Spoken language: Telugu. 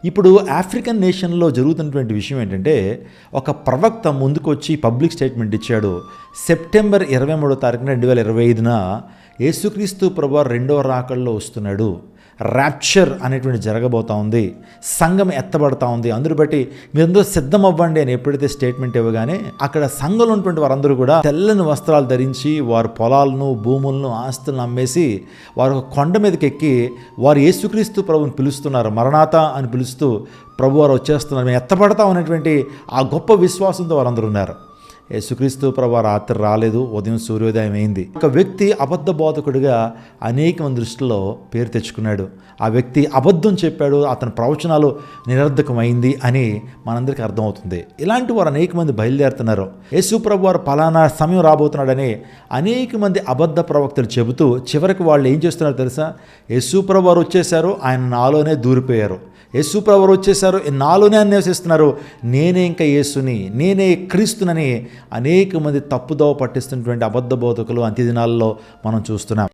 ఇప్పుడు ఆఫ్రికన్ నేషన్లో జరుగుతున్నటువంటి విషయం ఏంటంటే, ఒక ప్రవక్త ముందుకొచ్చి పబ్లిక్ స్టేట్మెంట్ ఇచ్చాడు. సెప్టెంబర్ 23వ తారీఖున 2025న యేసుక్రీస్తు ప్రభువారు రెండవ రాకడలో వస్తున్నాడు. ర్యాప్చర్ అనేటువంటి జరగబోతా ఉంది. సంఘం ఎత్తబడతా ఉంది. అందరూ బట్టి మీరందరూ సిద్ధం అవ్వండి అని ఎప్పుడైతే స్టేట్మెంట్ ఇవ్వగానే అక్కడ సంఘంలో ఉన్నటువంటి వారందరూ కూడా తెల్లని వస్త్రాలు ధరించి వారు పొలాలను, భూములను, ఆస్తులను అమ్మేసి వారు ఒక కొండ మీదకి ఎక్కి వారు యేసుక్రీస్తు ప్రభువుని పిలుస్తున్నారు. మరణాత అని పిలుస్తూ ప్రభువారు వచ్చేస్తున్నారు, మేము ఎత్తబడతాం అనేటువంటి ఆ గొప్ప విశ్వాసంతో వారందరూ ఉన్నారు. యేసుక్రీస్తు ప్రభువారు రాత్రి రాలేదు, ఉదయం సూర్యోదయం అయింది. ఒక వ్యక్తి అబద్ధ బోధకుడిగా అనేక మంది దృష్టిలో పేరు తెచ్చుకున్నాడు. ఆ వ్యక్తి అబద్ధం చెప్పాడు, అతని ప్రవచనాలు నిరర్ధకమైంది అని మనందరికీ అర్థమవుతుంది. ఇలాంటి వారు అనేక మంది బయలుదేరుతున్నారు. యేసు ప్రభువారు పలానా సమయం రాబోతున్నాడని అనేక మంది అబద్ధ ప్రవక్తలు చెబుతూ చివరికి వాళ్ళు ఏం చేస్తున్నారో తెలుసా? యేసు ప్రభువారు వచ్చేసారు, ఆయన నాలోనే దూరిపోయారు. యేసు ప్రభువారు వచ్చేసారు, నాలోనే అన్వేషిస్తున్నారు, నేనే ఇంకా యేసుని, నేనే క్రీస్తునని అనేక మంది తప్పుదోవ పట్టిస్తున్నటువంటి అబద్ధ బోధకులు అంత్య దినాల్లో మనం చూస్తున్నాం.